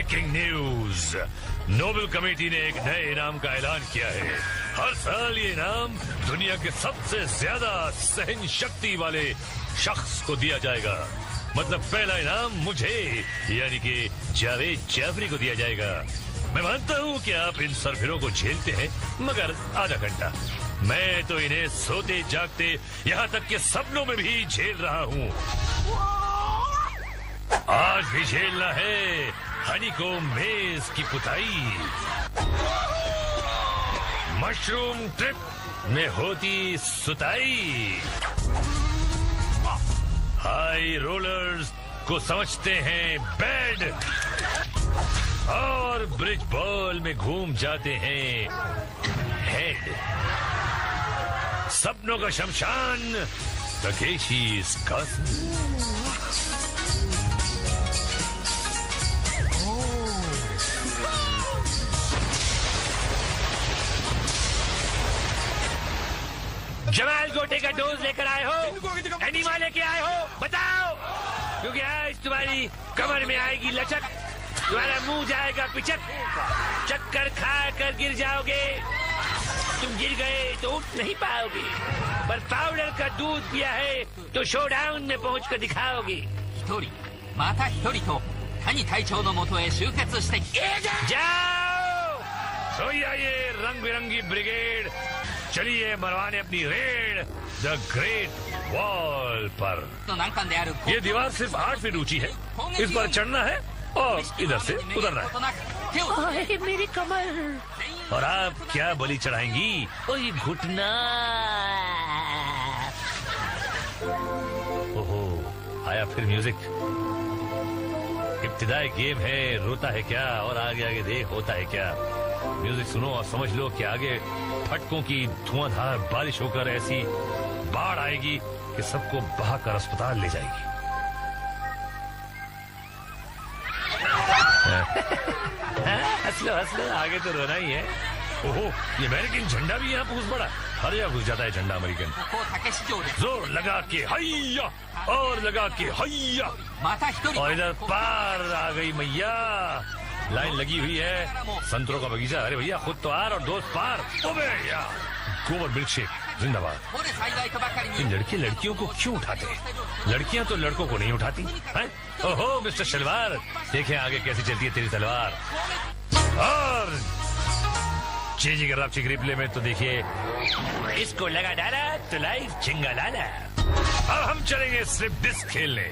Breaking news, Nobel committee ने एक नए इनाम का ऐलान किया है। हर साल ये इनाम दुनिया के सबसे ज्यादा सहन शक्ति वाले शख्स को दिया जाएगा। मतलब पहला इनाम मुझे यानी कि जावेद जाफरी को दिया जाएगा। मैं मानता हूँ कि आप इन सरफिरों को झेलते हैं, मगर आधा घंटा। मैं तो इन्हें सोते जागते यहाँ तक के सपनों में भी झेल रहा हूँ। आज भी झेलना है हनीकॉम्ब मेज की पुताई। मशरूम ट्रिप में होती सुताई। हाई रोलर्स को समझते हैं बेड और ब्रिज बॉल में घूम जाते हैं हेड। सपनों का शमशान तकेशी's castle। जमाल गोटे का डोज लेकर आए हो? एनिमा लेके आए हो? बताओ, क्योंकि आज तुम्हारी कमर में आएगी लचक, तुम्हारा मुंह जाएगा पिचक, चक्कर खा कर गिर जाओगे। तुम गिर गए तो उठ नहीं पाओगे, पर पाउडर का दूध पिया है तो शोडाउन में पहुंच कर दिखाओगे। जाओ, तो ये रंग बिरंगी ब्रिगेड चलिए मरवाने अपनी रेड द ग्रेट वॉल पर। ये दीवार सिर्फ 8 फीट ऊंची है, इस पर चढ़ना है और इधर से उतरना है। मेरी कमर। और आप क्या बलि चढ़ाएंगी? ओह घुटना। ओहो, आया फिर म्यूजिक। इब्तिदाई गेम है, रोता है क्या और आगे आगे देख होता है क्या। म्यूजिक सुनो और समझ लो कि आगे फटकों की धुआंधार बारिश होकर ऐसी बाढ़ आएगी कि सबको बहाकर अस्पताल ले जाएगी। हंस लो, आगे तो रोना ही है। ओहो, ये अमेरिकन झंडा भी यहाँ घुस पड़ा। हर जगह घुस जाता है झंडा अमेरिकन। जोर लगा के हैया और लगा के हैया, और इधर पार आ गई मैया। लाइन लगी हुई है, संतरों का बगीचा। अरे भैया खुद तो आर और दोस्त पार। ओबे यार, गोबर मिल्क शेक जिंदाबाद। इन लड़के लड़कियों को क्यों उठाते हैं? लड़कियां तो लड़कों को नहीं उठाती हैं? ओहो मिस्टर शलवार, देखें आगे कैसी चलती है तेरी तलवार। और चीजी का रापची रिप्ले में तो देखिए, इसको लगा डाला तो लाइफ चिंगा लाला। अब हम चलेंगे स्लिप डिस्क खेलने।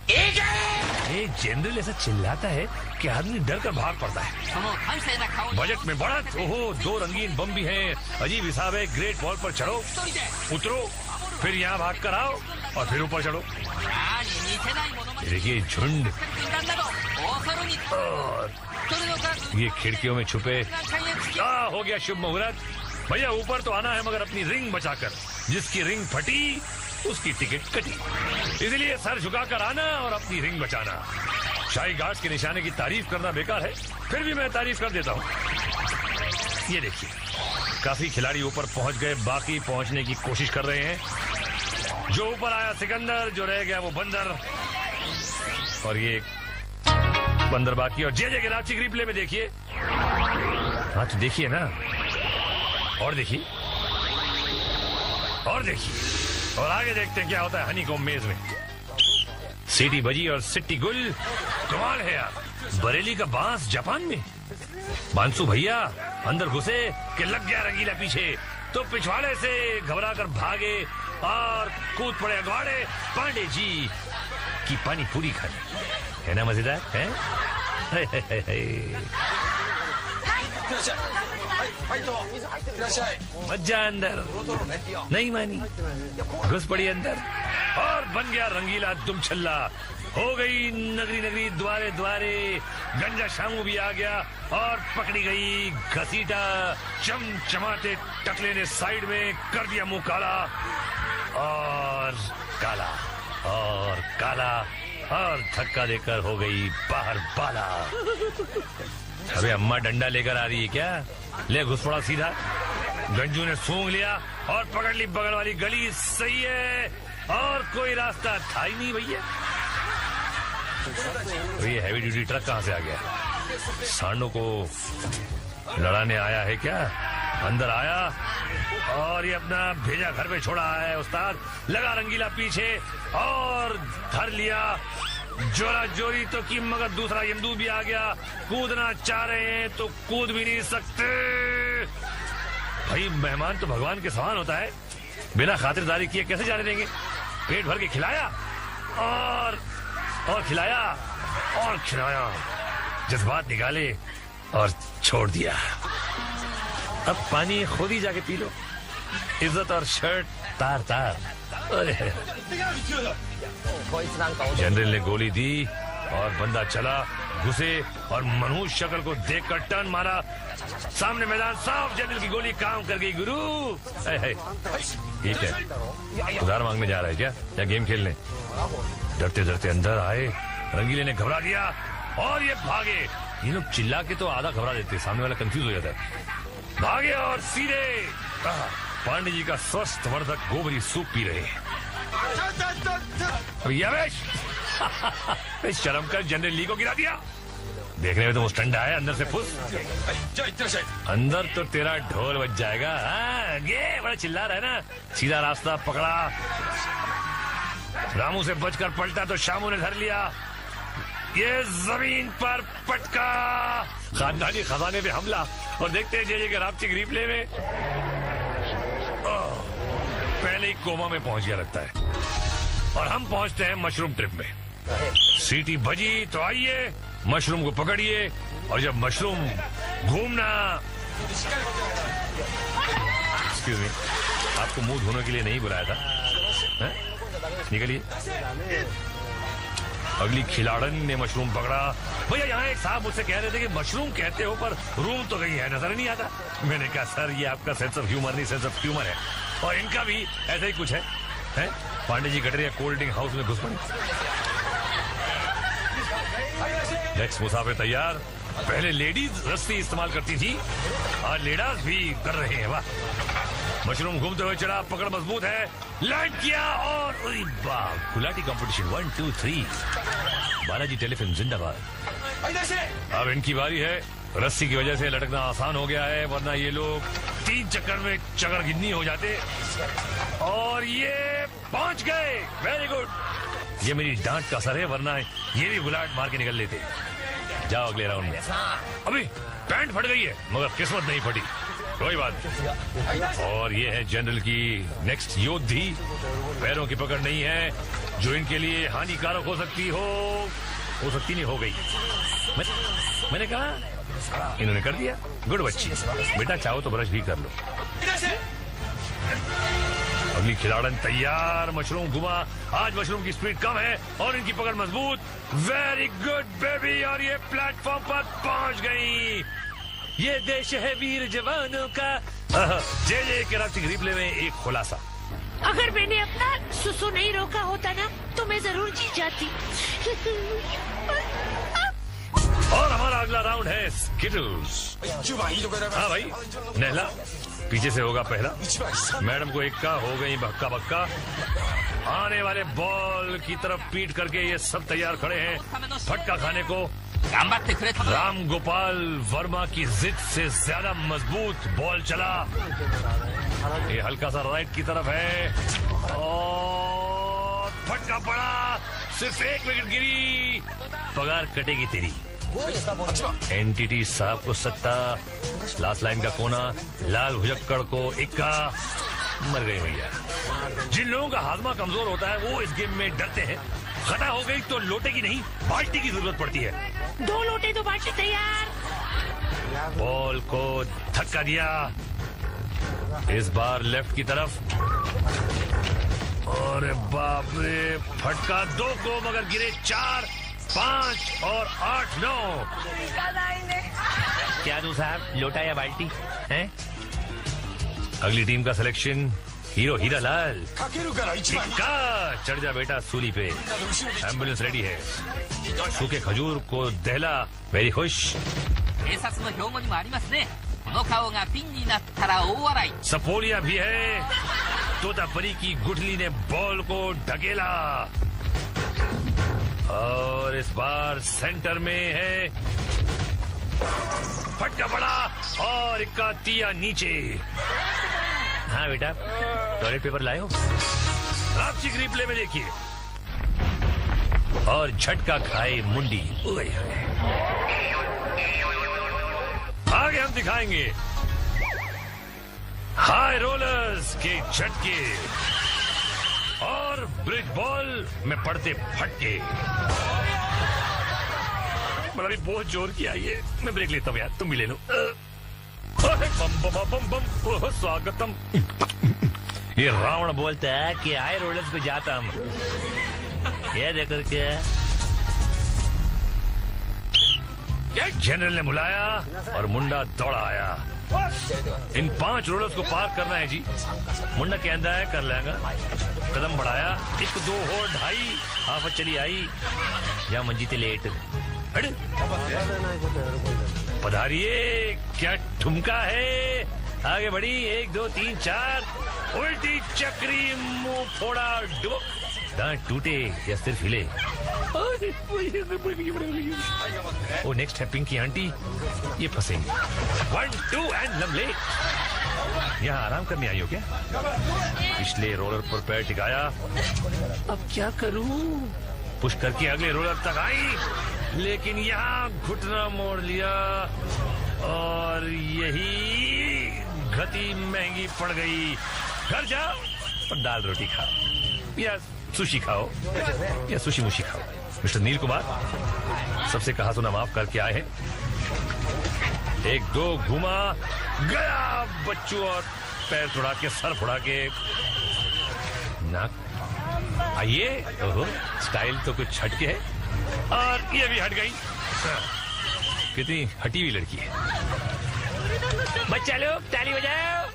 एक जनरल ऐसा चिल्लाता है कि आदमी डर कर भाग पड़ता है। बजट में बढ़त। ओहो, 2 रंगीन बम भी हैं। अजीब हिसाब है। ग्रेट वॉल पर चढ़ो, उतरो, फिर यहाँ भाग कर आओ और फिर ऊपर चढ़ो। देखिए झुंड, ये खिड़कियों में छुपे। हो गया शुभ मुहूर्त। भैया ऊपर तो आना है, मगर अपनी रिंग बचाकर। जिसकी रिंग फटी उसकी टिकट कटी, इसलिए सर झुकाकर आना और अपनी रिंग बचाना। शाही गार्ड्स के निशाने की तारीफ करना बेकार है, फिर भी मैं तारीफ कर देता हूँ। ये देखिए, काफी खिलाड़ी ऊपर पहुंच गए, बाकी पहुंचने की कोशिश कर रहे हैं। जो ऊपर आया सिकंदर, जो रह गया वो बंदर, और ये बंदर बाकी। और जे के रांची रिप्ले में देखिए। हाँ तो देखिए ना, और देखिए, और देखिए, और आगे देखते हैं क्या होता है हनीकॉम्ब मेज में। सीटी बजी और सिट्टी गुल। कमाल है यार, बरेली का बांस जापान में। बांसु भैया अंदर घुसे कि लग गया रंगीला पीछे, तो पिछवाड़े से घबरा कर भागे और कूद पड़े अगवाड़े पांडे जी की पानी पूरी खाने। है ना मजेदार है? मज्जा अंदर नहीं मानी, घुस पड़ी अंदर और बन गया रंगीला दुम छल्ला। हो गई नगरी नगरी द्वारे द्वारे, गंजा शामू भी आ गया और पकड़ी गई घसीटा। चमचमाते टकले ने साइड में कर दिया मुंह काला और काला और काला, और धक्का देकर हो गई बाहर बाला। अबे अम्मा डंडा लेकर आ रही है क्या? ले घुस पड़ा सीधा। गंजू ने सूंघ लिया और पकड़ ली बगल वाली गली। सही है, और कोई रास्ता था ही नहीं भैया। तो ये हैवी ड्यूटी ट्रक कहाँ से आ गया? सांडों को लड़ाने आया है क्या? अंदर आया और ये अपना भेजा घर पे छोड़ा है। उस्ताद लगा रंगीला पीछे और धर लिया जोरा जोरी तो की, मगर दूसरा यमदू भी आ गया। कूदना चाह रहे हैं तो कूद भी नहीं सकते। भाई मेहमान तो भगवान के समान होता है, बिना खातिरदारी किए कैसे जाने देंगे? पेट भर के खिलाया और खिलाया और खिलाया, जज्बात निकाले और छोड़ दिया। अब पानी खुद ही जाके पी लो। इज्जत और शर्ट तार तार। जनरल ने गोली दी और बंदा चला, घुसे और मनहूस शक्ल को देखकर टर्न मारा। सामने मैदान साफ। जनरल की गोली काम कर गई। गुरु ठीक है, उधार मांगने जा रहा है क्या या गेम खेलने? डरते डरते अंदर आए। रंगीले ने घबरा दिया और ये भागे। ये लोग चिल्ला के तो आधा घबरा देते, सामने वाला कंफ्यूज हो जाता है। भागे और सीधे पांडे जी का स्वस्थ वर्धक गोबरी सूप पी रहे। शर्म कर, जनरल ली को गिरा दिया। देखने में तो वो ठंडा है, अंदर से फुस। अंदर तो तेरा ढोल बज जाएगा। गे बड़ा चिल्ला रहा है ना। सीधा रास्ता पकड़ा, रामू से बचकर पलटा तो शामू ने धर लिया। ये जमीन पर पटका। खानदानी खजाने पे हमला। और देखते हैं जे के राप्टिक रिप्ले में पहले ही कोमा में पहुंच गया लगता है। और हम पहुंचते हैं मशरूम ट्रिप में। सीटी बजी तो आइए, मशरूम को पकड़िए और जब मशरूम घूमना। एक्सक्यूज मी, आपको मुंह धोने के लिए नहीं बुलाया था, निकलिए। अगली खिलाड़न ने मशरूम पकड़ा। भैया यहाँ एक साहब मुझसे कह रहे थे कि मशरूम कहते हो पर रूम तो कहीं है, नजर नहीं आता। मैंने कहा सर ये आपका सेंस ऑफ ह्यूमर नहीं, सेंस ऑफ ह्यूमर है। और इनका भी ऐसा ही कुछ है? Pandey ji Katariya cold drink house में घुस पड़े। नेक्स्ट मुसाफिर तैयार। पहले लेडीज रस्सी इस्तेमाल करती थी, आज लेडास भी कर रहे हैं। वाह, मशरूम घूमते हुए चढ़ा, पकड़ मजबूत है, लैंड किया और गुलाटी कंपटीशन 1 2 3। बालाजी टेलीफिल्म जिंदाबाद। अब इनकी बारी है। रस्सी की वजह से लटकना आसान हो गया है, वरना ये लोग 3 चक्कर में चक्कर गिन्नी हो जाते। और ये पहुंच गए। Very good. ये मेरी डांट का असर है, वरना ये भी गुलाट मार के निकल लेते। जाओ अगले राउंड में। अभी पैंट फट गई है मगर किस्मत नहीं फटी, कोई बात नहीं। और ये है जनरल की नेक्स्ट योद्धी। पैरों की पकड़ नहीं है जो इनके लिए हानिकारक हो सकती नहीं, हो गई। मैंने कहा, इन्होंने कर दिया। गुड बच्ची, बेटा चाहो तो ब्रश भी कर लो। अगली खिलाड़न तैयार। मशरूम घुमा। आज मशरूम की स्पीड कम है और इनकी पकड़ मजबूत। Very good baby. और ये प्लेटफॉर्म पर पहुंच गई। ये देश है वीर जवानों का। जे के राप्टिक रिप्ले में एक खुलासा। अगर मैंने अपना सुसु नहीं रोका होता ना तो मैं जरूर जीत जाती। और हमारा अगला राउंड है स्किटल्स। हाँ भाई, नहला पीछे से होगा पहला। मैडम को इक्का हो गई बक्का बक्का। आने वाले बॉल की तरफ पीट करके ये सब तैयार खड़े हैं फटका खाने को। राम गोपाल वर्मा की जिद से ज्यादा मजबूत बॉल चला। ये हल्का सा राइट की तरफ है और फटका पड़ा। सिर्फ 1 विकेट गिरी। पगार कटेगी तेरी। एनटीटी साहब को सत्ता। लास्ट लाइन का कोना। लाल भुजक्कड़ को इक्का। मर गए भैया। जिन लोगों का हाजमा कमजोर होता है वो इस गेम में डरते हैं। खता हो गई तो लोटे की नहीं बाल्टी की जरूरत पड़ती है। 2 लोटे 2 बाल्टी तैयार। बॉल को धक्का दिया। इस बार लेफ्ट की तरफ। और बाप रे, फटका 2 को मगर गिरे 4 5 और 8 9। क्या दूं साहब, लोटा या बाल्टी है? अगली टीम का सिलेक्शन हीरो हीरा लाल। चढ़ जा बेटा सूली पे। एम्बुलेंस रेडी है। सूखे खजूर को दहला। वेरी खुश। सपोलिया भी है। तोतापरी की गुठली ने बॉल को ढकेला और इस बार सेंटर में है फटका पड़ा और इक्का तिया नीचे। हाँ बेटा, टॉयलेट पेपर लाए हो? रापची की रिप्ले में देखिए। और झटका खाए मुंडी। आगे हम दिखाएंगे हाई रोलर्स के झटके और ब्रिज बॉल में पड़ते फटके। बड़ा भी बहुत जोर की आई है। मैं ब्रेक लेता हूँ यार, तुम भी ले लो। बम बम बम बम, स्वागतम। ये रावण बोलता है कि हाई रोलर्स पे जाता हम। ये देखकर क्या जनरल ने बुलाया और मुंडा दौड़ा आया। इन 5 रोलर्स को पार करना है जी। मुंडा कहता है कर लेगा। कदम बढ़ाया, 1 2 और 2.5 हाफ चली आई। या मंजीते लेट पधारिए, क्या ठुमका है। आगे बढ़ी, 1 2 3 4, उल्टी चक्री, मुंह फोड़ा, डुबक, दांत टूटे या सिर्फ हिले। ओ नेक्स्ट है पिंकी आंटी, ये फंसेंगे। 1 2 एंड लमले। यहाँ आराम करने आई हो क्या? पिछले रोलर पर पैर टिकाया। अब क्या करूं? पुश करके अगले रोलर तक आई, लेकिन यहाँ घुटना मोड़ लिया और यही गति महंगी पड़ गई। घर जाओ और दाल रोटी खाओ या सुशी खाओ या सुशी मुशी खाओ। मिस्टर नील कुमार, सबसे कहा सुना माफ करके आए हैं। 1 2 घुमा गया बच्चों और पैर तुड़ा के, सर फुड़ा के, नाक। आइए, ओहो स्टाइल तो कुछ हटके है और ये भी हट गई। कितनी हटी हुई लड़की है। बच्चा लोग ताली बजाओ।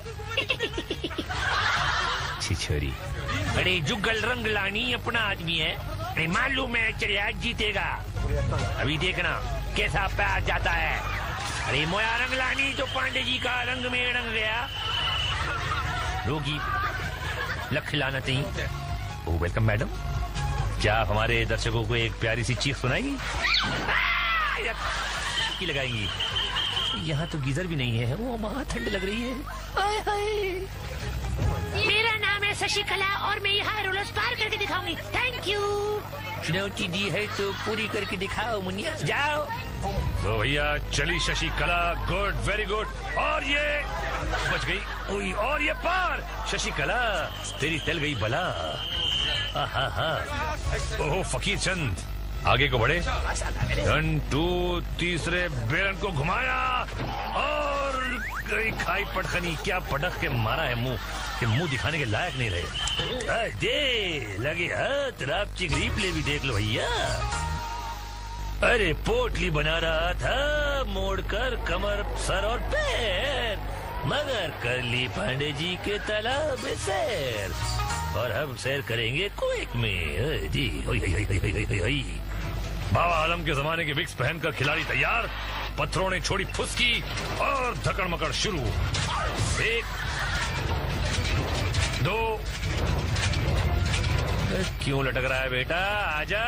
छिछोरी, अरे जुगल रंग लानी अपना आदमी है, नहीं मालूम है चलिए जीतेगा। अभी देखना कैसा पैर जाता है। अरे मोया रंग लानी जो पांडे जी का रंग में रंग गया। रोगी लख लाना चाहिए। ओ वेलकम मैडम, क्या आप हमारे दर्शकों को एक प्यारी सी चीख सुनाएंगी? की लगाएंगी। यहाँ तो गीजर भी नहीं है, वो वहाँ ठंड लग रही है। आए हाय। मेरा नाम है शशिकला और मैं यहाँ रोलर्स पार करके दिखाऊंगी। Thank you. चुनौती दी है तो पूरी करके दिखाओ मुनिया, जाओ। तो भैया चली शशिकला, गुड वेरी गुड। और ये बच गई। और ये पार। शशिकला तेरी टल गई बला। ओह फकीर चंद आगे को बढ़े। 1 2 तीसरे बेलन को घुमाया और गई खाई पटखनी। क्या पटक के मारा है मुंह कि मुंह दिखाने के लायक नहीं रहे। दे लगे हाथ। रापची रिप्ले भी देख लो भैया। अरे पोटली बना रहा था मोड़कर कमर, सर और पैर, मगर कर ली पांडे जी के तालाब में सैर। और हम सैर करेंगे कुएक में जी। बाबा आलम के जमाने के विक्स पहनकर खिलाड़ी तैयार। पत्थरों ने छोड़ी फुसकी और धकड़ मकड़ शुरू। 1 2। क्यों लटक रहा है बेटा, आजा।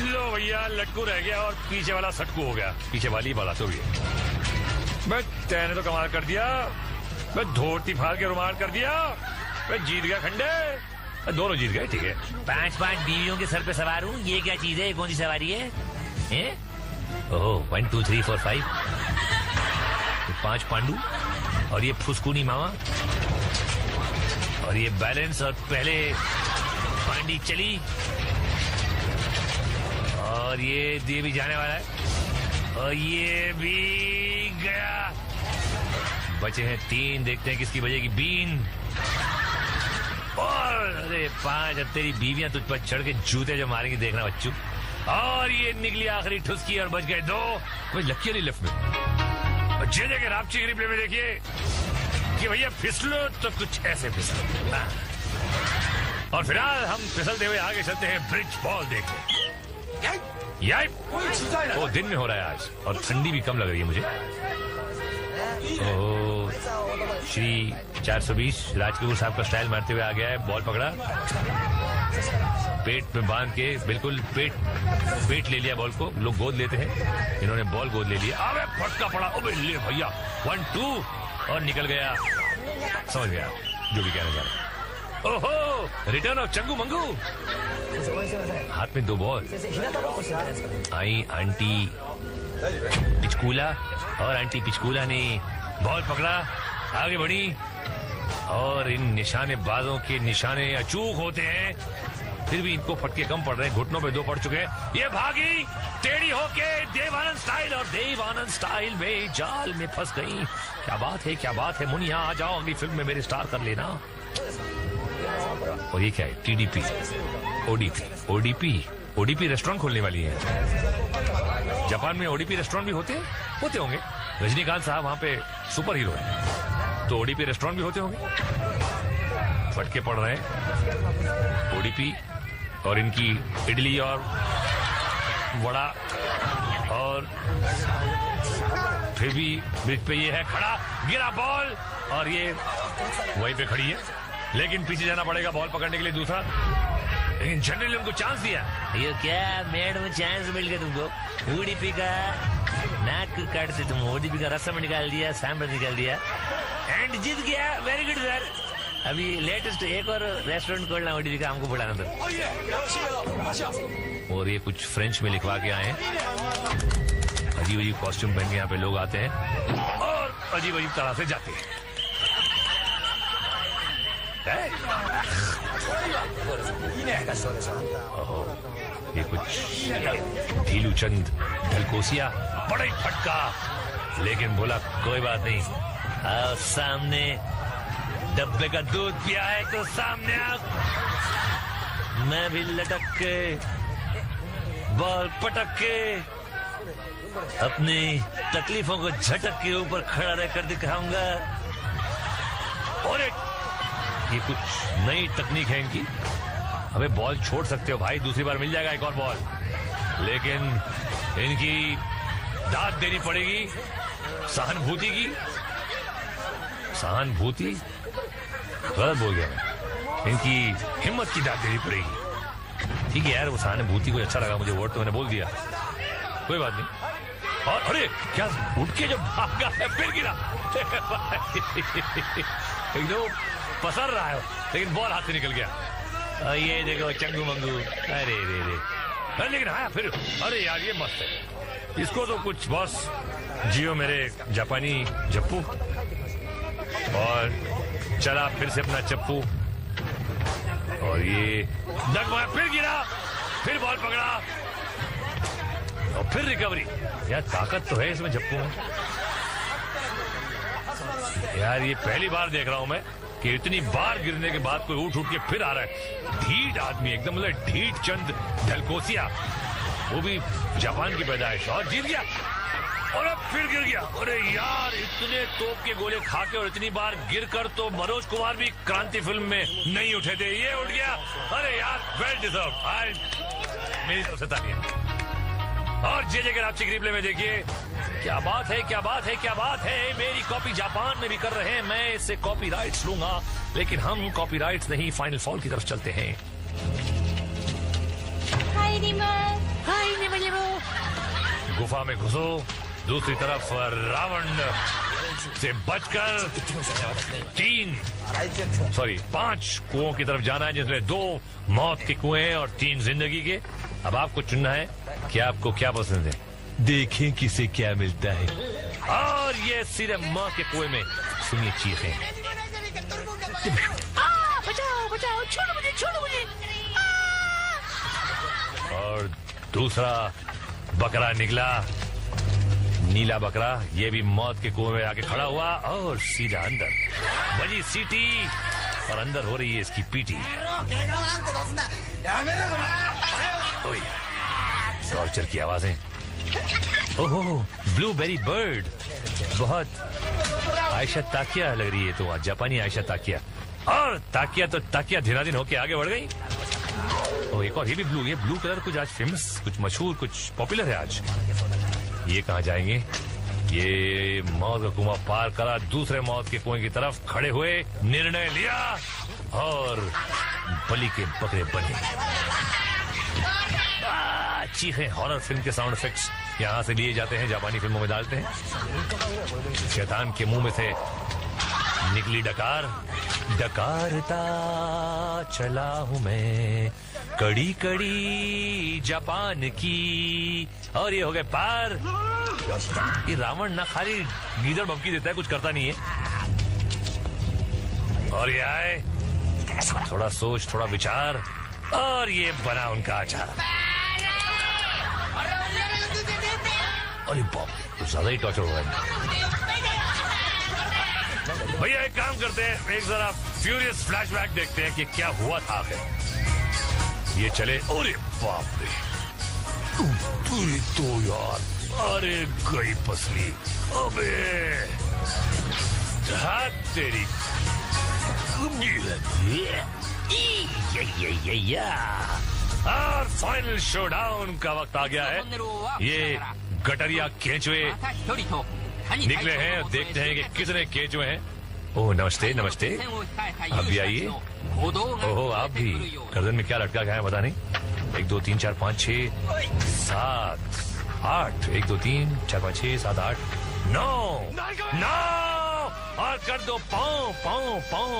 लो भैया लटकू रह गया और पीछे वाला सटकू हो गया। पीछे वाली बाला तो मैं तैने तो कमाल कर दिया। मैं धोती फाड़ के रुमाल कर दिया। मैं जीत गया खंडे। दोनों जीत गए, ठीक है। 5 बीवियों के सर पे सवार हूँ। ये क्या चीज है, कौन सी सवारी है? ओह 1 2 3 4 5। 5 पांडु और ये फुसकूनी मामा और ये बैलेंस। और पहले पांडी चली और ये दिए भी जाने वाला है और ये भी गया। बचे हैं 3, देखते हैं किसकी बजेगी बीन। और अरे 5। अब तेरी बीवियां तुझ पर चढ़ के जूते जो मारेंगी देखना बच्चू। और ये निकली आखिरी ठुसकी और बच गए 2। भाई लकी वाली लेफ्ट में। और जे जगह रापची रिप्ले में देखिए कि भैया फिसलो तो कुछ ऐसे फिसलो। और फिलहाल हम फिसलते हुए आगे चलते हैं ब्रिज बॉल देखने। वो दिन में हो रहा है आज और ठंडी भी कम लग रही है मुझे। श्री 420 राज कपूर साहब का स्टाइल मारते हुए आ गया है। बॉल पकड़ा पेट में बांध के बिल्कुल पेट ले लिया बॉल को, लोग गोद लेते हैं, इन्होंने बॉल गोद ले लिया। अबे फटका पड़ा, अबे ले भैया 1-2 और निकल गया। समझ गया जो भी कहना चाह रहा। ओहो, रिटर्न ऑफ चंगू मंगू। हाथ में 2 बॉल। आई आंटी पिचकूला और आंटी पिचकूला ने बॉल पकड़ा, आगे बढ़ी और इन निशानेबाजों के निशाने अचूक होते हैं, फिर भी इनको फटके कम पड़ रहे हैं, घुटनों पे 2 पड़ चुके हैं। ये भागी टेढ़ी होके देवानंद स्टाइल, और देवानंद स्टाइल में जाल में फंस गई। क्या बात है, क्या बात है मुनिया, आ जाओ अगली फिल्म में मेरे स्टार कर लेना। और ये क्या है, TDP ODP रेस्टोरेंट खोलने वाली है। जापान में ODP रेस्टोरेंट भी होते होंगे। रजनीकांत साहब वहां पे सुपर हीरो है, तो ODP रेस्टोरेंट भी होते होंगे। फटके पड़ रहे हैं ODP, और इनकी इडली और वड़ा, और फिर भी ब्रिज पे ये है खड़ा, गिरा बॉल और ये वहीं पे खड़ी है, लेकिन पीछे जाना पड़ेगा बॉल पकड़ने के लिए दूसरा। लेकिन जनरली उनको चांस दिया। ये क्या मैडम चांस मिल गया तुमको, ODP का नाक काटते तुम, ODP का रस्म निकाल दिया, सांभर निकाल दिया एंड जीत गया। Very good sir. अभी लेटेस्ट एक और रेस्टोरेंट खोलना ODP का, हमको बुलाना था। और ये कुछ फ्रेंच में लिखवा के आए हैं, अजीब अजीब कॉस्ट्यूम पहन के यहाँ पे लोग आते हैं और अजीब अजीब तरह से जाते हैं। ये कुछ ढीलू चंद ढलकोसिया, बड़ा ही फटका, लेकिन बोला कोई बात नहीं, आओ सामने, डब्बे का दूध पिया है तो सामने आओ। मैं भी लटक के बॉल पटक के अपनी तकलीफों को झटक के ऊपर खड़ा रहकर दिखाऊंगा। और ये कुछ नई तकनीक है इनकी, हमें बॉल छोड़ सकते हो भाई, दूसरी बार मिल जाएगा एक और बॉल, लेकिन इनकी दाद देनी पड़ेगी सहानुभूति की। सहानुभूति गलत बोल गया मैं, इनकी हिम्मत की दाद देनी पड़ेगी। ठीक है यार, वो सहानुभूति को अच्छा लगा मुझे, वर्ड तो मैंने बोल दिया, कोई बात नहीं। और अरे क्या उठ के जब भागा है फिर गिरा एकदम पसर रहा है, लेकिन बॉल हाथ से निकल गया। और ये देखो चंगू मंगू, अरे रे, लेकिन हाँ फिर, अरे यार ये मस्त है, इसको तो कुछ बॉस जियो मेरे जापानी जप्पू। और चला फिर से अपना चप्पू, और ये डगमगाया, फिर गिरा, फिर बॉल पकड़ा और फिर रिकवरी। यार ताकत तो है इसमें जप्पू में यार, ये पहली बार देख रहा हूं मैं कि इतनी बार गिरने के बाद कोई उठ के फिर आ रहा है। ढीठ आदमी एकदम, मतलब ढीठ चंद ढलकोसिया, वो भी जापान की पैदाइश, और जीत गया और अब फिर गिर गया। अरे यार इतने तोप के गोले खा के और इतनी बार गिर कर तो मनोज कुमार भी क्रांति फिल्म में नहीं उठे थे, ये उठ गया। अरे यार वेल डिजर्व, मेरी तरफ से तालियां। और जे के आपसी रिप्ले में देखिए, क्या बात है, क्या बात है, क्या बात है। मेरी कॉपी जापान में भी कर रहे हैं, मैं इससे कॉपीराइट्स लूंगा, लेकिन हम कॉपीराइट्स नहीं, फाइनल फॉल की तरफ चलते हैं। हाय निमो, गुफा में घुसो, दूसरी तरफ रावण से बचकर 5 कुओं की तरफ जाना है, जिसमें 2 मौत के कुएं और 3 जिंदगी के। अब आपको चुनना है कि आपको क्या पसंद है, देखें किसे क्या मिलता है। और ये सीधे माँ के कुएं में, सुनिए चीखें, बचाओ बचाओ, छोड़ो मुझे, छोड़ो मुझे। और दूसरा बकरा निकला, नीला बकरा, ये भी मौत के कुएं में आके खड़ा हुआ और सीधा अंदर बजी सीटी और अंदर हो रही है इसकी पीटी। टॉर्चर की आवाजें। ओहो, ब्लूबेरी बर्ड, बहुत आयशा ताकिया लग रही है, तो जापानी आयशा ताकिया। और ताकिया तो ताकिया धीराधीन होके आगे बढ़ गई। और एक और ये भी ब्लू, ये ब्लू कलर कुछ आज फेमस, कुछ मशहूर, कुछ पॉपुलर है आज। ये कहाँ जाएंगे? ये मौत का कुआं पार करा, दूसरे मौत के कुएं की तरफ खड़े हुए, निर्णय लिया और बलि के बकरे बने। चीखें हॉरर फिल्म के साउंड इफेक्ट्स यहाँ से लिए जाते हैं, जापानी फिल्मों में डालते हैं। शैतान के मुंह में से निकली डकार, डकारता चला हूं मैं कड़ी कड़ी जापान की। और ये हो गए पार। ये रावण ना खाली गीदड़ बमकी देता है, कुछ करता नहीं है। और ये आए, थोड़ा सोच, थोड़ा विचार, और ये बना उनका अचार। अरे बाप, कुछ ज्यादा ही टॉर्चर हो रहा है। भैया एक काम करते हैं, एक जरा फ्यूरियस फ्लैशबैक देखते हैं कि क्या हुआ था आखिर। ये चले, अरे बाप रे, तो यार, अरे गई पसली, अबे हाथ तेरी। और फाइनल शोडाउन का वक्त आ गया है। ये गटरिया केंचुए निकले हैं, देखते हैं कि कितने केंचुए हैं। ओह नमस्ते नमस्ते, आप भी आइए। ओहो आप भी, गर्दन में क्या लटका गया है पता नहीं। 1 2 3 4 5 6 7 8, 1 2 3 4 5 6 7 8 9 और कर दो पाँव पाँव पाँव।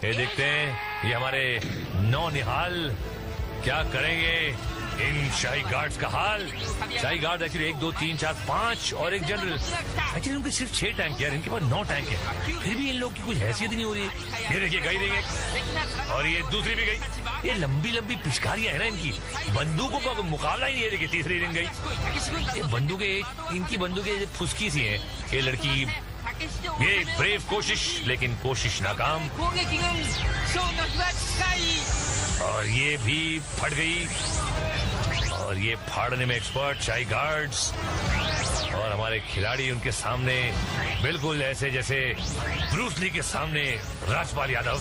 ये देखते हैं ये हमारे नौनिहाल क्या करेंगे इन शाही गार्ड्स का हाल। शाही गार्ड एक्चुअली 1 2 3 4 5 और एक जनरल। एक्चुअली उनके सिर्फ 6 टैंक है, इनके पास 9 टैंक है, फिर भी इन लोग की कुछ हैसियत नहीं हो रही है। ये देखिए गई देंगे, और ये दूसरी भी गई। ये लंबी लंबी पिचकारियां है ना इनकी, बंदूकों का मुकाबला ही नहीं है। देखिए तीसरी रिंग गई। ये बंदूकें, इनकी बंदूकें फुसकी सी हैं। ये लड़की, ये ब्रेव कोशिश, लेकिन कोशिश नाकाम। और ये भी फट गई, और ये फाड़ने में एक्सपर्ट शाही गार्ड्स। और हमारे खिलाड़ी उनके सामने बिल्कुल ऐसे जैसे ब्रूस ली के सामने राजपाल यादव।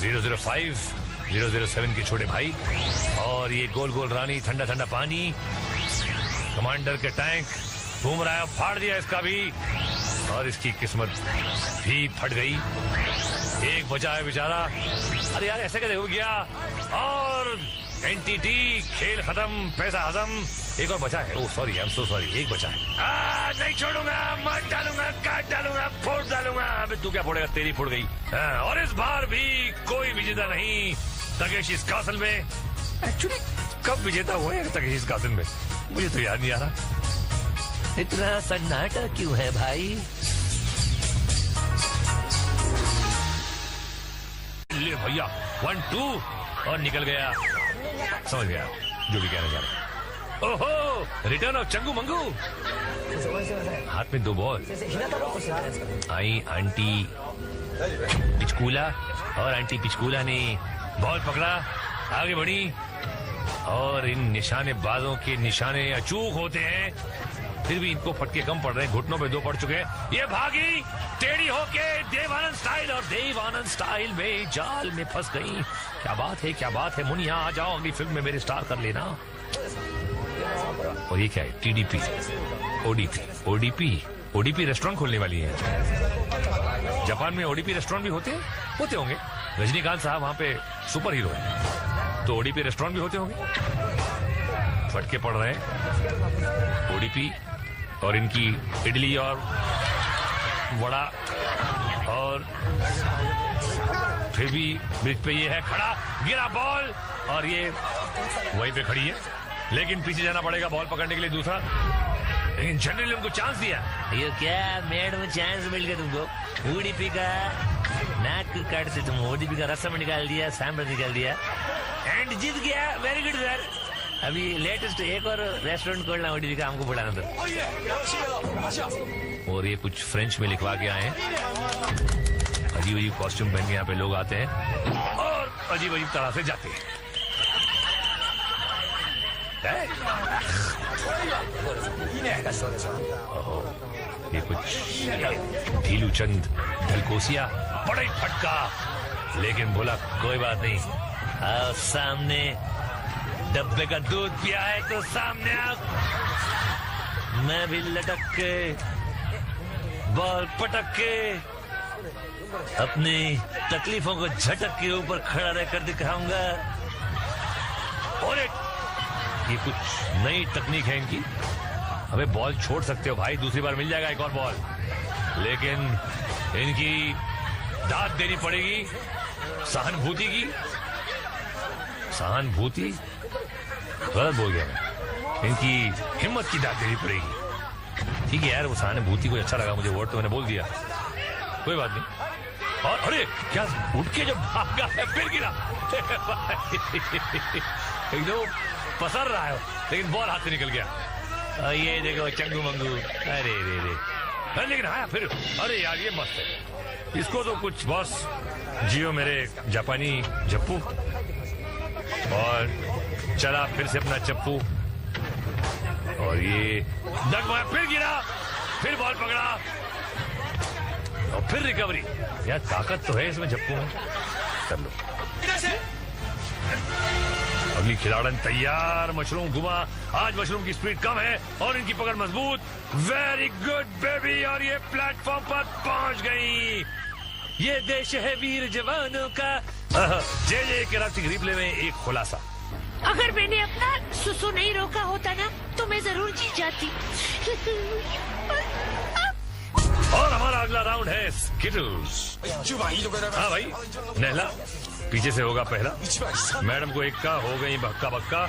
005 007 के छोटे भाई। और ये गोल गोल रानी, ठंडा ठंडा पानी, कमांडर के टैंक घूम रहा है, फाड़ दिया इसका भी, और इसकी किस्मत भी फट गई। एक बचा है बेचारा। अरे यार ऐसे कैसे हो गया। और एनटीटी खेल खत्म, पैसा हजम। एक और बचा है, oh sorry, I am so sorry, एक बचा है। नहीं छोड़ूंगा, मार डालूंगा, काट डालूंगा, फोड़ डालूंगा। अबे तू क्या फोड़ेगा, तेरी फोड़ गई। और इस बार भी कोई विजेता नहीं तकेशी इस कासल में। एक्चुअली कब विजेता हुए हैं तकेशी इस कासल में, मुझे तो याद नहीं आ रहा। इतना सन्नाटा क्यों है भाई। ले भैया 1 2 और निकल गया। समझ गया जो भी कहना चाह रहा। ओहो, रिटर्न ऑफ चंगू मंगू। हाथ में 2 बॉल। आई आंटी पिचकूला, और आंटी पिचकूला ने बॉल पकड़ा, आगे बढ़ी। और इन निशानेबाजों के निशाने अचूक होते हैं, फिर भी इनको फटके कम पड़ रहे हैं। घुटनों पे 2 पड़ चुके हैं। ये भागी टेढ़ी होके देवानंद स्टाइल, और देवानंद स्टाइल में जाल में फंस गई। क्या बात है, क्या बात है। मुनिया आ जाओ, अगली फिल्म में मेरे स्टार कर लेना। और ये क्या है, TDP, ODP, ODP, ODP restaurant खोलने वाली है। जापान में ओडीपी रेस्टोरेंट भी होते होंगे। रजनीकांत साहब वहां पे सुपर हीरो है, तो ओडीपी रेस्टोरेंट भी होते होंगे। फटके पड़ रहे हैं ओडीपी, और इनकी इडली और वड़ा। और फिर भी ब्रिज पे ये है खड़ा, गिरा बॉल, और ये वहीं पे खड़ी है, लेकिन पीछे जाना पड़ेगा बॉल पकड़ने के लिए दूसरा। लेकिन जनरल ने उनको चांस दिया। ये क्या मेड में चांस मिल गया तुमको। ओडीपी का नाक काट से तुम ओडीपी का रसम निकाल दिया, सांभर निकाल दिया, एंड जीत गया। Very good sir. अभी लेटेस्ट एक और रेस्टोरेंट खोलना ओडीपी का, हमको बुलाना था। और ये कुछ फ्रेंच में लिखवा के आए हैं। अजीब अजीब कॉस्ट्यूम पहन के यहाँ पे लोग आते हैं और अजीब अजीब तरह से जाते हैं। ये कुछ ढीलू चंद ढलकोसिया, बड़ा ही फटका, लेकिन बोला कोई बात नहीं, आओ सामने। डब्बे का दूध पिया है तो सामने आओ। मैं भी लटक के बॉल पटक के अपनी तकलीफों को झटक के ऊपर खड़ा रहकर दिखाऊंगा। और ये कुछ नई तकनीक है इनकी। हमें बॉल छोड़ सकते हो भाई, दूसरी बार मिल जाएगा एक और बॉल, लेकिन इनकी दाद देनी पड़ेगी सहानुभूति की। सहानुभूति गलत बोल गया मैं, इनकी हिम्मत की दाद देनी पड़ेगी। ठीक है यार, वो सहानुभूति को अच्छा लगा मुझे, वर्ड तो मैंने बोल दिया, कोई बात नहीं। और अरे क्या उठ के जब भागा है फिर गिरा एकदम पसर रहा है, लेकिन बॉल हाथ से निकल गया। ये देखो चंगू मंगू, अरे रे रे, लेकिन हाँ फिर, अरे यार ये मस्त है, इसको तो कुछ बॉस जियो मेरे जापानी जप्पू। और चला फिर से अपना चप्पू, और ये डगमगाया, फिर गिरा, फिर बॉल पकड़ा, और फिर रिकवरी। यार ताकत तो है इसमें जप्पू में, कर लो। अगली खिलाड़न तैयार, मशरूम घुमा। आज मशरूम की स्पीड कम है और इनकी पकड़ मजबूत। वेरी गुड बेबी, और ये प्लेटफॉर्म पर पहुंच गई। ये देश है वीर जवानों का। जे कराची रिप्ले में एक खुलासा, अगर मैंने अपना सुसु नहीं रोका होता ना तो मैं जरूर जीत जाती। और हमारा अगला राउंड है स्किटल्स। हाँ भाई, नहला पीछे से होगा पहला। मैडम को इक्का हो गई बक्का बक्का।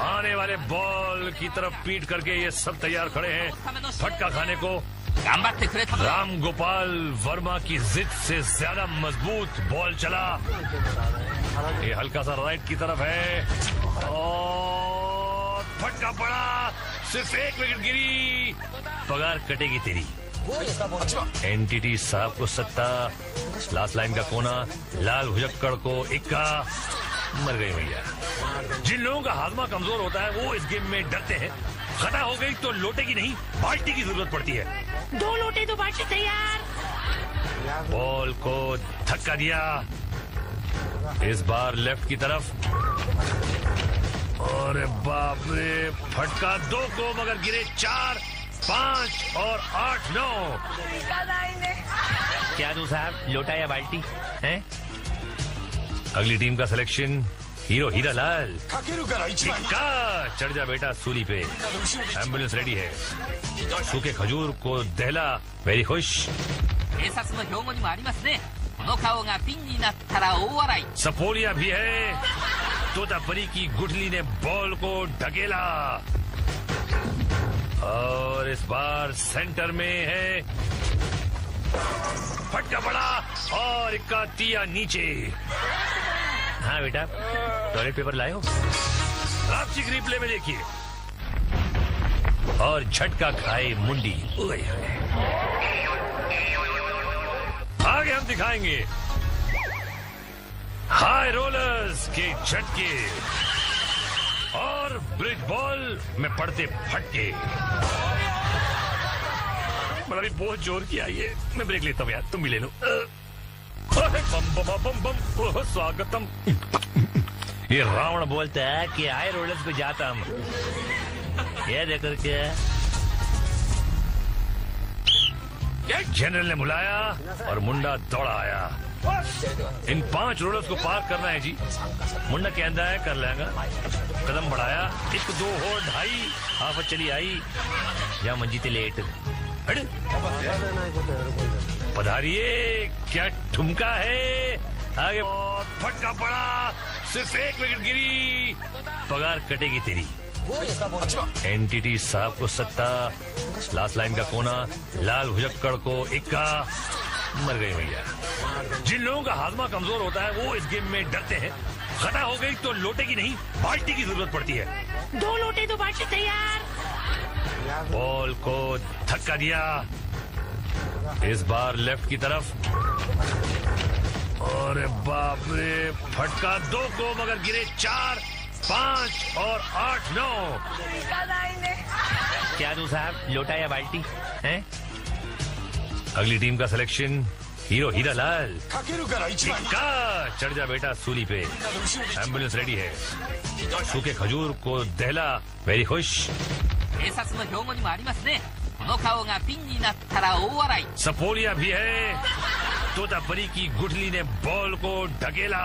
आने वाले बॉल की तरफ पीट करके ये सब तैयार खड़े हैं फटका खाने को। राम गोपाल वर्मा की जिद से ज्यादा मजबूत बॉल चला। ये हल्का सा राइट की तरफ है और फटका पड़ा, सिर्फ एक विकेट गिरी। पगार कटेगी तेरी। एनटीटी साहब को सत्ता, लास्ट लाइन का कोना, लाल भुजक्कड़ को इक्का। मर गई भैया। जिन लोगों का हाजमा कमजोर होता है वो इस गेम में डरते हैं। खता हो गई तो लोटे की नहीं बाल्टी की जरूरत पड़ती है। 2 लोटे 2 बाल्टी तैयार। बॉल को धक्का दिया, इस बार लेफ्ट की तरफ। और बाप रे, फटका 2 को, मगर गिरे 4, 5 और 8, 9। क्या दूं साहब, लोटा या बाल्टी है? अगली टीम का सिलेक्शन हीरो हीरा लाल। चढ़ जा बेटा सूली पे, एम्बुलेंस रेडी है। सूखे खजूर को दहला, वेरी खुश। सपोलिया भी है। तोतापरी की गुठली ने बॉल को ढकेला और इस बार सेंटर में है। फटका पड़ा और इक्का तिया नीचे। हाँ बेटा, टॉयलेट पेपर लाए हो? रापची रिप्ले में देखिए। और झटका खाए मुंडी। आगे हम दिखाएंगे हाई रोलर्स के झटके और ब्रिज बॉल में पड़ते फटके। मतलब बहुत जोर किया ये। मैं ब्रेक लेता हूँ यार, तुम भी ले लो। बम बम बम बम, स्वागतम। ये रावण बोलता है कि हाई रोलर्स पे जाता हम। ये देखकर क्या जनरल ने बुलाया और मुंडा दौड़ा आया। इन 5 रोलर्स को पार करना है जी। मुंडा के अंदर है, कर लेगा। कदम बढ़ाया, 1 2 और 2.5, हाफ चली आई। या मंजी ते लेट पधारिए, क्या ठुमका है। आगे फटका पड़ा, सिर्फ 1 विकेट गिरी। पगार कटेगी तेरी। एनटीटी साहब को सत्ता, लास्ट लाइन का कोना, लाल भुजक्कड़ को इक्का। मर गई भैया। जिन लोगों का हाजमा कमजोर होता है वो इस गेम में डरते हैं। खता हो गई तो लोटे की नहीं बाल्टी की जरूरत पड़ती है। 2 लोटे 2 बाल्टी तैयार। बॉल को धक्का दिया, इस बार लेफ्ट की तरफ। और बाप रे, फटका 2 को, मगर गिरे 4, 5 और 8, 9। क्या दूं साहब, लोटा या बाल्टी है? अगली टीम का सिलेक्शन हीरो हीरा लाल। चढ़ जा बेटा सूली पे, एम्बुलेंस रेडी है। सूखे खजूर को दहला, वेरी खुश। 警察の標語にもありますね。この顔がピンになったら大笑い。 सपोलिया भी है। तोतापरी की गुठली ने बॉल को ढकेला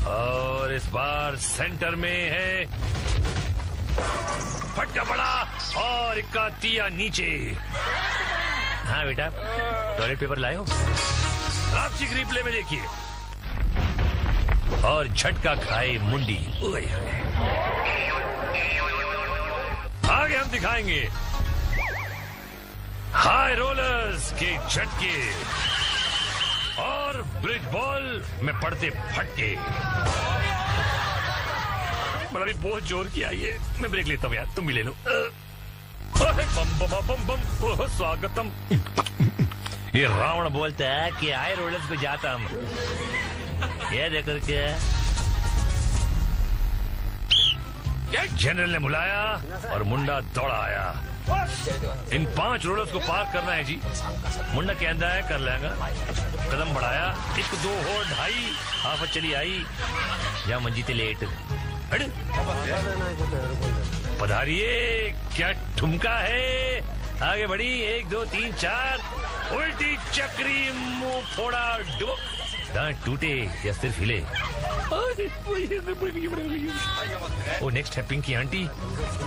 और इस बार सेंटर में है। फटका पड़ा और इक्का तिया नीचे। हाँ बेटा, टॉयलेट पेपर लाए हो? रापचिक रिप्ले में देखिए। और झटका खाए मुंडी। आगे हम दिखाएंगे हाई रोलर्स के झटके और ब्रिज बॉल में पड़ते फटके। मतलब बहुत जोर किया ये। मैं ब्रेक लेता हूँ यार, तुम भी ले लो। बम बम बम बम, स्वागतम। ये रावण बोलता है कि हाई रोलर्स पे जाता हम। ये देखकर क्या जनरल ने बुलाया और मुंडा दौड़ा आया। इन 5 रोलर्स को पार करना है जी। मुंडा कहता है कर लेगा। कदम बढ़ाया, 1 2 और 2.5 हाफ चली आई। या मंजीते लेट पधारिए, क्या ठुमका है। आगे बढ़ी, 1 2 3 4 उल्टी चक्री, मुंह फोड़ा, डुबक, दांत टूटे या सिर्फ हिले। ओ नेक्स्ट है पिंकी आंटी,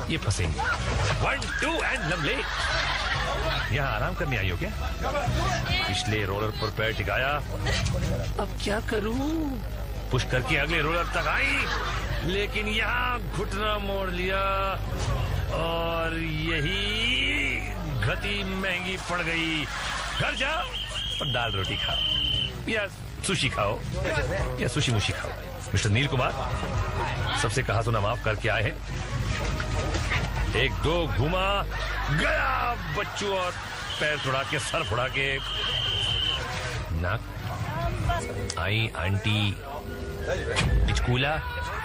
ये फंसेंगे। 1 2 एंड लमले। यहाँ आराम करने आई हो क्या? पिछले रोलर पर पैर टिकाया। अब क्या करूं? पुश करके अगले रोलर तक आई, लेकिन यहाँ घुटना मोड़ लिया और यही गति महंगी पड़ गई। घर जाओ और दाल रोटी खाओ या सुशी खाओ या सुशी मुशी खाओ। मिस्टर नील कुमार सबसे कहा सुना माफ करके आए हैं। 1 2 घुमा गया बच्चू और पैर छुड़ा के, सर फुड़ा के। नाक आई आंटी पिचकूला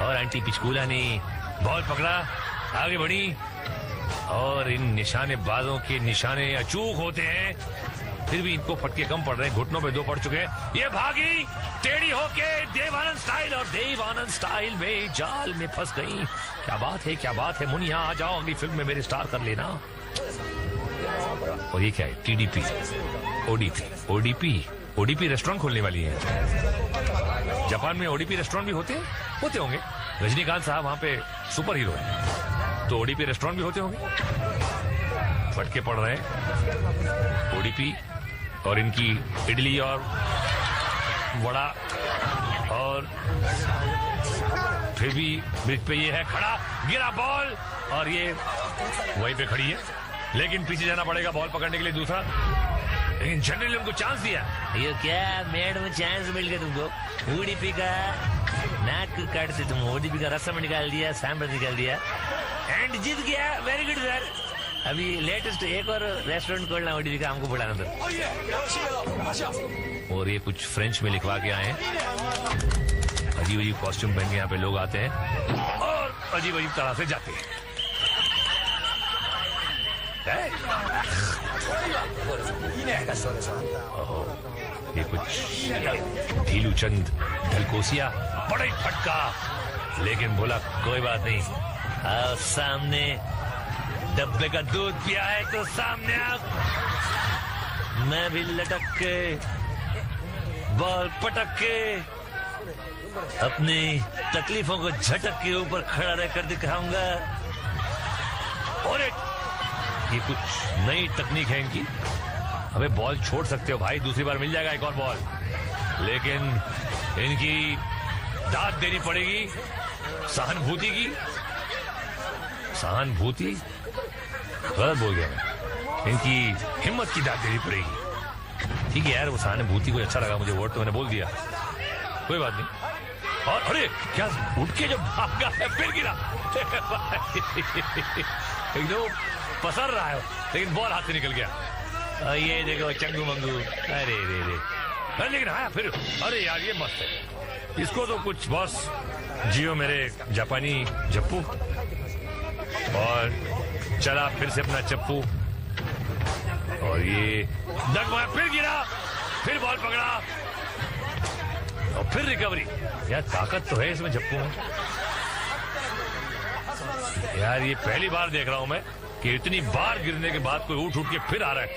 और आंटी पिचकूला ने बॉल पकड़ा, आगे बढ़ी और इन निशानेबाजों के निशाने अचूक होते हैं, फिर भी इनको फटके कम पड़ रहे हैं। घुटनों पे 2 पड़ चुके हैं। ये भागी टेढ़ी होके देवानंद स्टाइल और देवानंद स्टाइल में जाल में फंस गई। क्या बात है, क्या बात है। मुनिया आ जाओ, अगली फिल्म में मेरे स्टार कर लेना। और ये क्या है? TDP ODP रेस्टोरेंट खोलने वाली है। जापान में ODP रेस्टोरेंट भी होते होंगे। रजनीकांत साहब वहां पे सुपर हीरो है, तो ODP रेस्टोरेंट भी होते होंगे। फटके पड़ रहे हैं ODP और इनकी इडली और वड़ा, और फिर भी ब्रिज पे ये है खड़ा, गिरा बॉल और ये वहीं पे खड़ी है, लेकिन पीछे जाना पड़ेगा बॉल पकड़ने के लिए दूसरा। लेकिन जनरल ने उनको चांस दिया। ये क्या मेड में चांस मिल गया तुमको? ODP का नाक काटते तुम, ODP का रसम निकाल दिया, सांभर निकाल दिया एंड जीत गया। Very good sir. अभी लेटेस्ट एक और रेस्टोरेंट खोलना ODP का, हमको बुलाना था। और ये कुछ फ्रेंच में लिखवा के आए हैं। अजीब अजीब कॉस्ट्यूम पहन के यहाँ पे लोग आते हैं और अजीब अजीब तरह से जाते हैं। ये कुछ ढीलूचंद ढलकोसिया, बड़ा ही फटका, लेकिन बोला कोई बात नहीं, आओ सामने। डब्बे का दूध पिया है तो सामने आओ। मैं भी लटक के बॉल पटक के अपनी तकलीफों को झटक के ऊपर खड़ा रहकर दिखाऊंगा। और ये कुछ नई तकनीक है इनकी। हमें बॉल छोड़ सकते हो भाई, दूसरी बार मिल जाएगा एक और बॉल, लेकिन इनकी दाद देनी पड़ेगी सहानुभूति की। सहानुभूति गलत बोल गया मैं, इनकी हिम्मत की दाद देनी पड़ेगी। ठीक है यार, वो सहानुभूति को अच्छा लगा मुझे, वर्ड तो मैंने बोल दिया, कोई बात नहीं। और अरे क्या उठ के जब भागा है फिर गिरा। एकदम पसर रहा है, लेकिन बॉल हाथ से निकल गया। ये देखो चंगू मंगू, अरे रे रे, लेकिन हाँ फिर अरे यार ये मस्त है। इसको तो कुछ बॉस जियो मेरे जापानी जप्पू। और चला फिर से अपना चप्पू, और ये डगमा, फिर गिरा, फिर बॉल पकड़ा और फिर रिकवरी। यार ताकत तो है इसमें जप्पू में। यार ये पहली बार देख रहा हूँ मैं कि इतनी बार गिरने के बाद कोई उठ के फिर आ रहा है।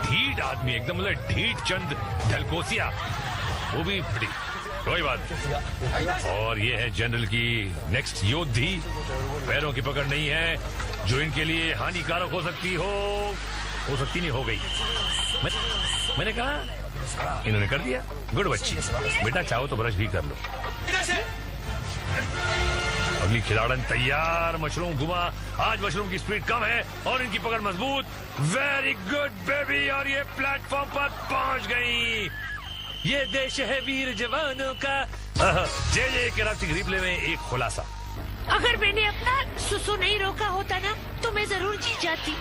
ढीठ आदमी एकदम, मतलब ढीठ चंद ढलकोसिया, वो भी फिटी। कोई बात नहीं। और ये है जनरल की नेक्स्ट योद्धी। पैरों की पकड़ नहीं है जो इनके लिए हानिकारक हो सकती नहीं, हो गई। मैंने कहा, इन्होंने कर दिया। गुड बच्ची, बेटा चाहो तो ब्रश भी कर लो। अगली खिलाड़न तैयार। मशरूम घुमा। आज मशरूम की स्पीड कम है और इनकी पकड़ मजबूत। Very good baby. और ये प्लेटफॉर्म पर पहुंच गई। ये देश है वीर जवानों का। जे कराची रिप्ले में एक खुलासा। अगर मैंने अपना सुसु नहीं रोका होता ना तो मैं जरूर जीत जाती।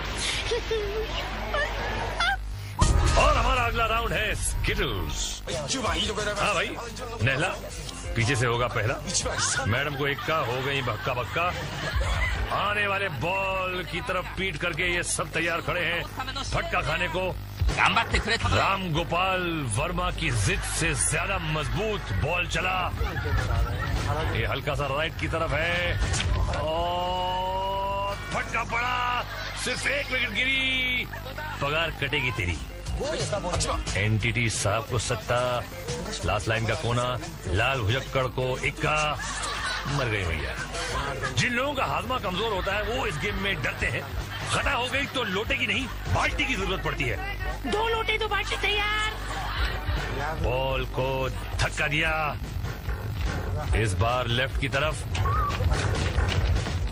और हमारा अगला राउंड है स्किटल्स। हाँ भाई, नहला पीछे से होगा पहला। मैडम को इक्का हो गई बक्का बक्का। आने वाले बॉल की तरफ पीट करके ये सब तैयार खड़े हैं फटका खाने को। राम गोपाल वर्मा की जिद से ज्यादा मजबूत बॉल चला। ये हल्का सा राइट की तरफ है और फटका पड़ा। सिर्फ एक विकेट गिरी। पगार कटेगी तेरी। एनटीटी साहब को सत्ता। लास्ट लाइन का कोना। लाल भुजक्कड़ को इक्का। मर गई भैया। जिन लोगों का हाजमा कमजोर होता है वो इस गेम में डरते हैं। खता हो गई तो लोटे की नहीं बाल्टी की जरूरत पड़ती है। 2 लोटे 2 बाल्टी तैयार। बॉल को धक्का दिया। इस बार लेफ्ट की तरफ।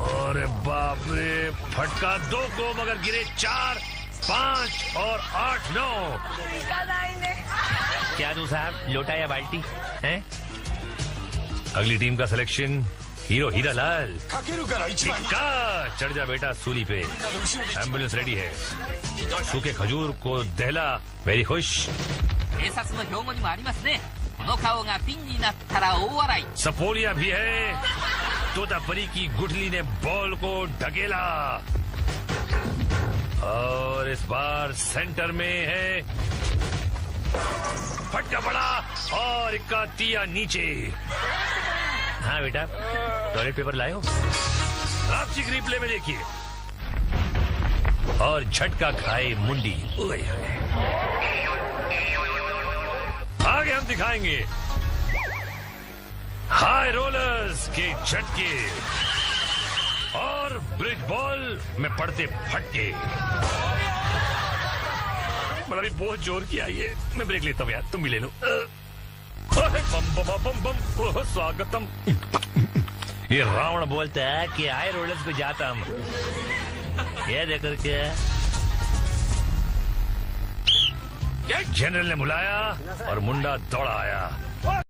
और बाप रे, फटका 2 को मगर गिरे 4, 5 और 8, 9। क्या दूं साहब, लोटा या बाल्टी है? अगली टीम का सिलेक्शन हीरो हीरा लाल। चढ़ जा बेटा सूली पे। एम्बुलेंस रेडी है। सूखे खजूर को दहला। वेरी खुश। सपोलिया भी है। तोतापरी की गुठली ने बॉल को ढकेला और इस बार सेंटर में है। फटका पड़ा और इक्का तिया नीचे। हाँ बेटा, टॉयलेट पेपर लाए हो? रापची रिप्ले में देखिए। और झटका खाए मुंडी। आगे हम दिखाएंगे हाई रोलर्स के झटके और ब्रिज बॉल में पड़ते फटके। बड़ा भी बहुत जोर किया ये। मैं ब्रेक लेता हूँ यार, तुम भी ले लो। बम बम बम बम। स्वागतम। ये रावण बोलता है कि हाई रोलर्स पे जाता हम। ये देखकर क्या जनरल ने बुलाया और मुंडा दौड़ा आया।